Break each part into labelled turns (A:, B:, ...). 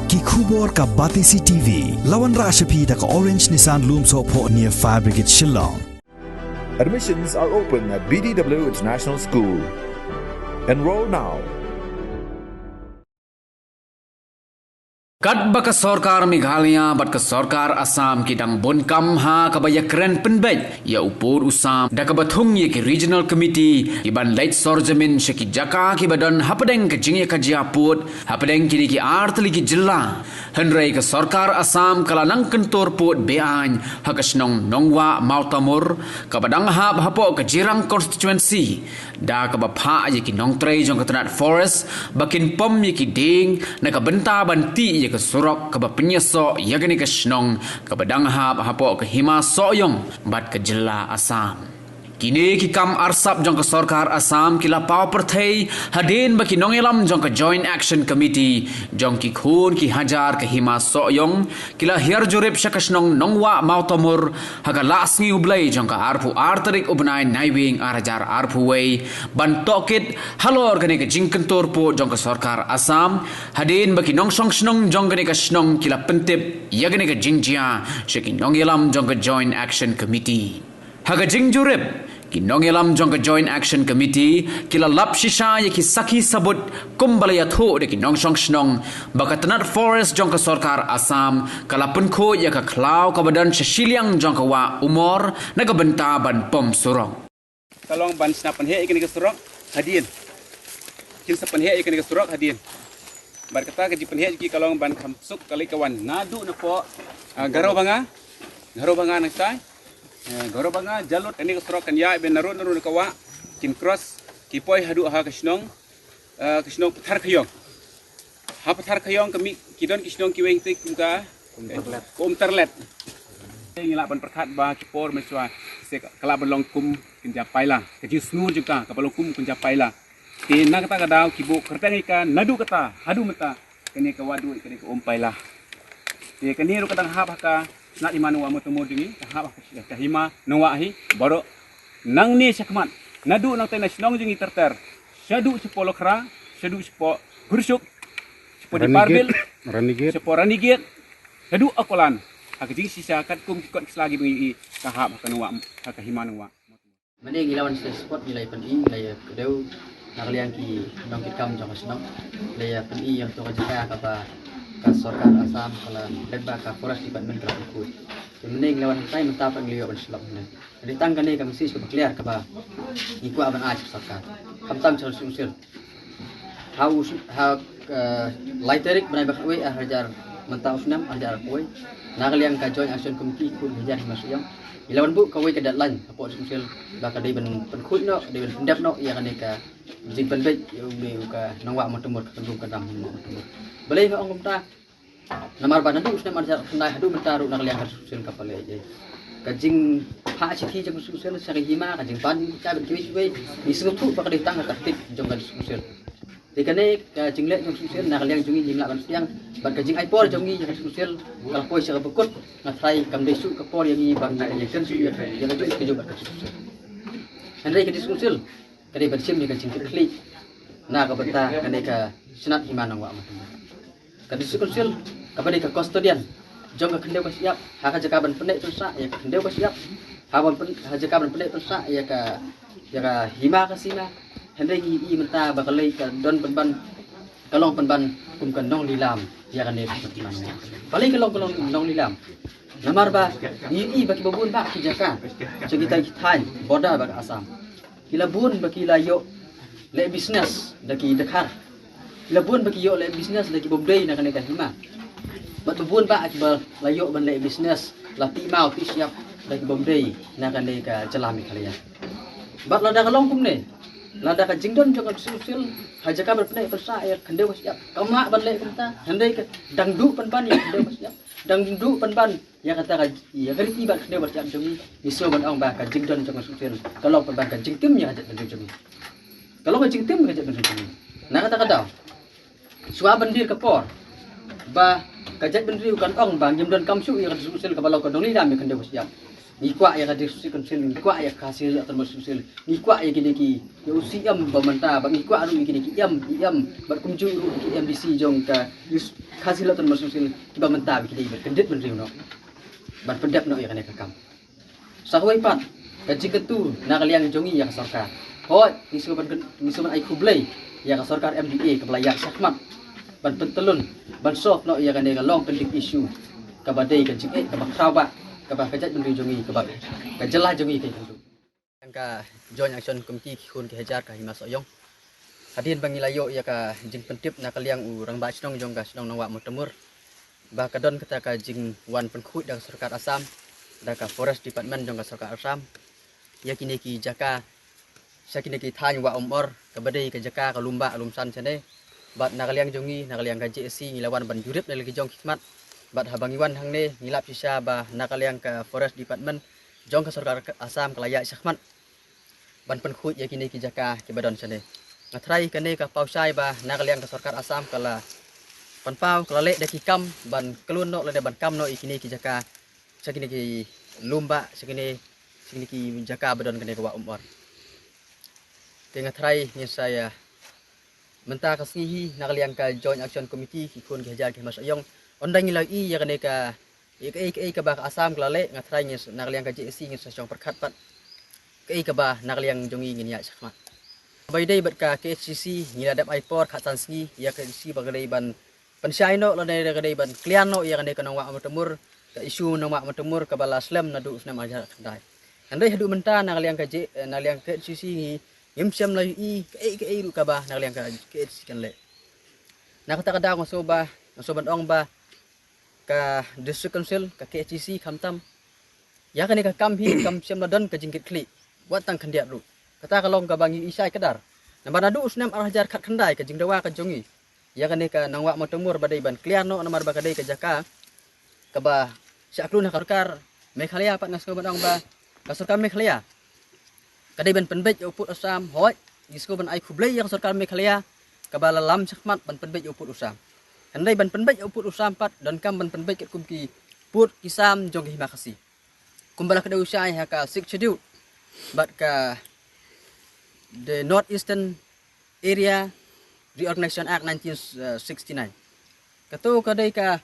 A: Ki khubor ka Batisi TV. Lawan Rashapi da ka Orange Nissan Lumso po near Fire Brigade Shillong.
B: Admissions are open at BDW International School. Enroll now.
C: Kat baka sorkar Meghalaya bat ka sorkar Assam ki dang bon kam ha ka baya kren penbet ya upur usam da ka bathung ye ki regional committee ki ban late sorjamin shaki jaka ki badan hapadeng ka jingye ka jiaput hapadeng ki ki artli ki jilla henrai ka sorkar Assam kala nang kentor pot bean hakasnong nongwa mautamur ka badang ha hapo ka jirang constituency da ka bapha ye ki nongtrei jong ka tanat forest bakin pom ye ki ding na ka benta banti ke surok ke penyeso ya gani ke snong ke badang hap hapo ke hima soyong bat ke jela Assam kini ki kam arsap jong ke sarkar Assam kila pau perthei hadin baki nongelam jong ke joint action committee jong ki khun ki hajar ke hima soyong kila hiar jorep shakasnong nongwa mautamur haga lasngi ublai jong ke arpu artarik ubnai naiwing arajar arpu wei ban tokit halor gani ke jingkentor po jong ke sarkar Assam hadin baki nongsong snong jong gani ke snong kila pentip ya gani ke jingjia shaki nongelam jong ke joint action committee haga jingjurep ki nongelam jong ke joint action committee kila lap shisha ye ki saki sabut kumbalaya tho de ki nongsong snong bakatanat forest jong ke sarkar Assam kala penko ya ka klau ka badan shiliang jong ke wa umor na ka benta ban pom surong
D: kalong ban snapan he ikani ke surok hadin kin sapan he ikani ke surok hadin bar kata ke jipan he ki kalong ban khamsuk kali kawan nadu na po garo banga nang sai garo banga jalur ini ke surok kan ya ben narun kawa kin cross ki poi hadu ha kasnong pathar khayong ha pathar khayong kami kidon kisnong ki weng tik kumka kum terlet ngila ban perkhat ba ki por meswa se kala ban long kum kin japai la ke ji snur juga ka balong kum kun japai la ti na kata kadau ki bu kertang ikan nadu kata hadu mata kene ka wadu kene ka umpai la ti kene ru kadang ha ka nak di mana wamu temu dingi tahap kahima nawahi baru nang ni sakmat nadu nang tena snong jingi terter syadu sepolo kra syadu sepo gursuk sepo diparbil ranigit syadu akolan hak jingi sisa kat kum kot selagi bingi tahap kanwa kahima nawa
E: mane gilawan sport nilai penting nilai kedeu nakalian ki nong kitam jong snong nilai penting yang to jika kata ka sarkar Assam kala legba ka forest department ka ku kemening lawan sai mentap nglio ban slap ne di tangga ne kam sis ko clear ka ba iku aban aj sarkar kamtam chal sumsil how laiterik banai bakwe hajar mentau sunam hajar koi nakalian ka joint action committee ku hajar masuyam ilawan bu ka we ka deadline apo sumsil ba ka dei ban khut no dei ban pendap no ya kan ka jing ban bet yu ka nangwa motumur ka tundung ka dam motumur balai ka ong kumta namar banan tu usne marja nai hadu mentaru nak liang susun kapal je kajing ha chithi jang susun sari hima kajing pan cha bi we bi sutu pak di tang ka tip jong kan susun dikane kajing le jong susun nak liang jungi jing la ban siang ban kajing ai por jongi jang susun kal koi sa bekut ngatrai kam desu ka por yang i bang na ye kan su ye yang ju ke jong susun andre ke susun kade bersim ni kajing klik na ka benta kane ka senat hima nang wa kadi sukunsil kepada ke kustodian jong ke kendeu siap hak jaka ban pendek tersa ya kendeu siap haban jaka ban pendek tersa ya ka hima ka sina hendai i menta bakalai ka don penban kalong penban kum kan nong lilam ya kan ne pertiman balik kalong nong lilam namar ba i baki babun ba ki jaka sekitar kitan boda ba Assam kila bun baki layo le business daki dekar labun bagi yo le business lagi bobdei nak kena hima bat bubun ba akibal layo ban le business la ti mau ti siap lagi bobdei nak kena ka celami kalian bat lada kalong kum ne lada ka jingdon jong susil hajaka berpendai persa ya kendeu siap kama ban le kumta handai ka dangdu panpan ya kendeu siap dangdu panpan ya kata ka ya kali ti bat kendeu siap jong iso ban ong ba ka jingdon jong susil kalau panpan ka jingtim ya hajat kendeu jong kalau ka jingtim hajat kendeu jong nak kata suah bendir ke por ba kajat bendir kan ong bang jim don kamsu ya kan susil ke balau ka dong ni dam kan deus siap ngikwa ya ka district council ngikwa ya hasil termasuk council ngikwa ya kini ki ya usiam pemerintah bang ngikwa ru kini ki iam berkunjung ru ki MDC jong ka hasil termasuk council ki pemerintah kini berkedit menriu no ban pendap no ya kan kam sahwai pat gaji ketu nak liang jongi ya sarkar hoi isuban ai kublai ya ka sarkar MDA kebelayak sakmat ban pentelun ban sof no ya kan long pending issue kabadai kan cik kabak kabah kajat bendri jongi kabah kajelah jongi kai tentu angka join action komiti khun ki hajar ka hima soyong hadin bangilayo ya ka jing pentip nak liang urang ba snong jong ka snong nang wa mutemur ba kadon kata ka jing wan penkhut dang sarkar Assam da ka forest department jong ka sarkar Assam ya kini ki jaka sakini ki thany wa umor kabadai ka jaka ka lumba lumsan chane bat nak liang jongi nak liang ka JSC ngilawan ban jurip dari ki jong khidmat bat habangiwan hang ne ngilap sisa ba nakaliang ke forest department jong ke sarkar Assam kelaya syahmat ban penkhut ya kini ki jaka ki badon sane ngatrai kene ka pausai ba nakaliang ke sarkar Assam kala panpau kelale de ki kam ban kelun no le ban kam no ikini ki jaka sakini ki lumba sakini ki jaka badon kene ka wa umur te ngatrai ni saya menta kasihi nakaliang ka joint action committee ki kun ki hajar ki mas ayong ondang ngilau i ya kaneka ka ba Assam klale ngatrai ngis nakliang ka JSC ngis song perkhat pat ka ba nakliang jongi ngin ya sakma bai dai bat ka KHCC ngiladap aipor khatan sngi ya ka si bagadai ban pensai no lane gadai ban klian no ya kaneka nang wa matemur ka isu nang wa matemur ka bala slam nadu snam ajar kandai andai hadu menta nakliang ka nakliang KHCC ngimsem lai i ka ru ka ba nakliang ka KHCC kan le nakata kada ko ba soban ong ba ka district council ka KHCC khamtam ya kan ka kam hi kam sem ladan ka jingkit kli buat tang khandiat ru kata kalong ka bangi isai kedar nambar nadu usnam arhajar khat khandai ka jingdawa ka jongi ya kan ka nangwa matemur badai ban kliano namar ba kadai ka jaka ka ba syaklun harkar Meghalaya pat nasko ban ong ba ka sarkar Meghalaya kadai ban penbej uput Assam hoi isko ban ai khublai ya sarkar Meghalaya ka ba lam sakmat ban penbej uput Assam andai ban penbej uput Assam pat dan kam ban penbej ket kumki put kisam jong hima khasi kumbala kada usai ha ka 6 schedule bat ka the Northeastern Area Reorganization Act 1969 kato kadai ka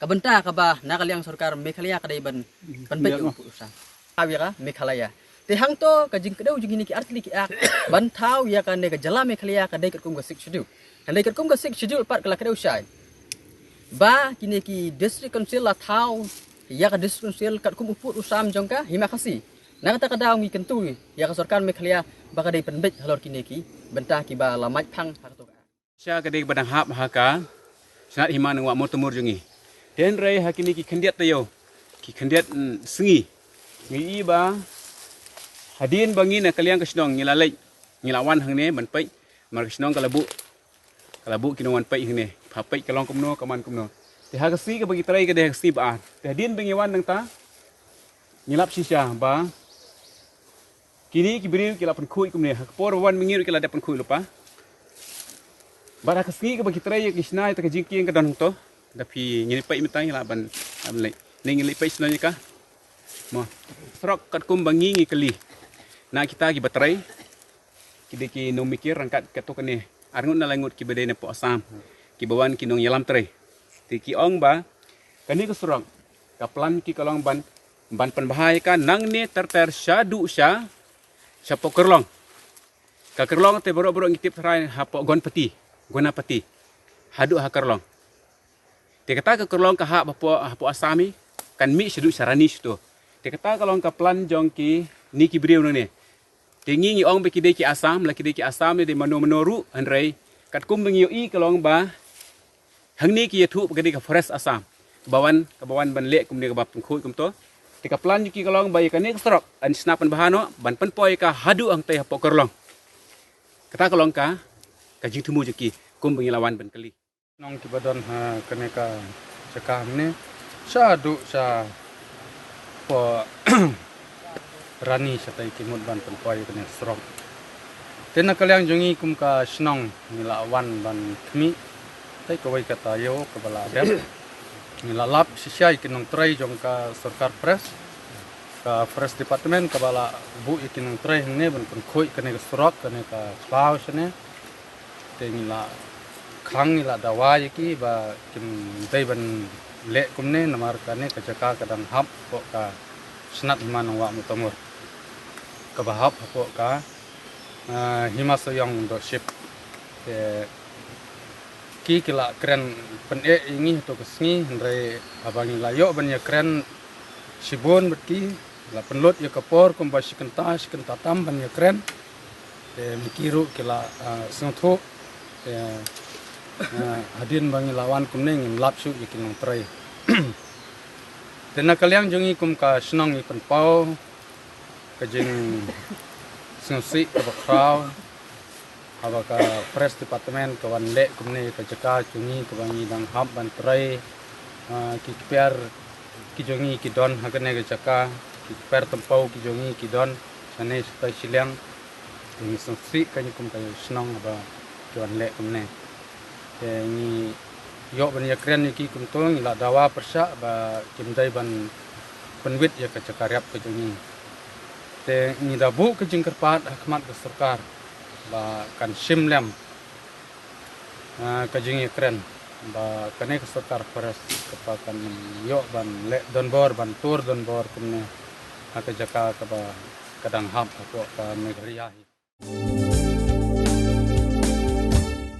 E: kabenta ka ba nakaliang sarkar Meghalaya kadai ban penbej uput Assam awira Meghalaya te hang to ka jing kadau jing ni ki artli ki ak ban thau ya kan ka jala Meghalaya kadai ket kum ka 6 schedule andai ket kum ka 6 schedule pat kala kada usai ba kini ki district council la thau ya ka district council kat kum uput Assam jongka hima khasi na kata kada ngi kentu ya ka sarkar Meghalaya ba kadai penbej halor kini ki bentah ki ba lamaj phang hak to
D: sya kadai badang hap haka sanat hima nang wa motemur jongi den rei hakini ki khandiat tayo ki khandiat sengi ngi ba hadin bangi na kaliang kasnong ngilalai ngilawan hang ne ban pai mar kasnong kalabu kinuan pai hang ne phapai kalong kumno kaman kumno te hagasi ka bagi trai ka de hagasi ba te hadin bangiwan nang ta ngilap sisya ba kini ki beriu kila pen khui kumne hakpor wan mingir kila dapan khui lupa bara kasi ka bagi trai ki snai ta ka jingki ka don to tapi ngini pai mitang ngila ban amle ning ngili pai snai ka mo serok kat kum bangi ngi kali na kita ki batrai kide ki no mikir rangkat kato kene arngut na langut ki bedai na po Assam ki bawan ki nong yalam trai ti ki ong ba kani ko serok kaplan ki kalong ban penbahai ka nang ne ter syadu sya syapo kerlong ka kerlong te borok-borok ngitip trai hapo gonpati gonapati hadu ha kerlong te kata ka kerlong ka ha hapo Assami kan mi syadu sarani sto te kata kalong ka plan jong ki ni ki briu no ne tingi ngi ong be ki de ki Assam la ki de ki Assam de manoru anrei kat kum bengi i kalong ba hang ni ki yathu ke de ka forest Assam bawan ban le kum de ka bap khoi kum to te ka plan ki kalong ba ka ne strok an snapan bahano ban pen poi ka hadu ang te hapo kerlong kata kalong ka jing thumu jeki kum bengi lawan ban kali
F: nong ki badon ha kene ka cakam ne sadu sa po rani satai kimut ban penpoi kene strong tena kaliang jongi kum ka snong nila wan ban khmi tai ko wai kata yo ka bala dem nila lap sisiai kinong trai jong ka sarkar press ka Forest Department ka bala bu ikin ng tre ne ban pun khoi kane ka surak kane ka pau sene te ngila khang ngila dawa yaki ba kim dai ban le kumne namar kane ka jaka kadang hap ko ka snat himan wa mutamur ka bahap ko ka himasoyong do ship te ki kila kren pen ingi to kesngi ndre abang layo ban ya kren sibon betki la penlut ya kapor kumba sikenta tam ban ya kren te mikiru kila sungthu te hadin bangi lawan kumning lapsu yakin trai tena kaliang jungi kum ka snong i penpau kajing sungsi ka bakrau abaka Forest Department kawan le kumne ka jaka jungi kawangi dang hab ban trai ki per ki jongi ki don hakane ka jaka ki per tempau ki jongi ki don sane sta silang ni sungsi kanyi kum ka snong aba kawan le kumne ni yo ban ya kren ni ki kum tong la dawa persa ba kim dai ban penwit ya ka jaka rap ka jongi te ni dabu ka jing kerpat hakmat ka sarkar ba kan simlem ka jing kren ba kane ka sarkar Forest kapakan yo ban le don bor ban tur don bor kumne ka jaka ka ba kadang hap ko ka megriya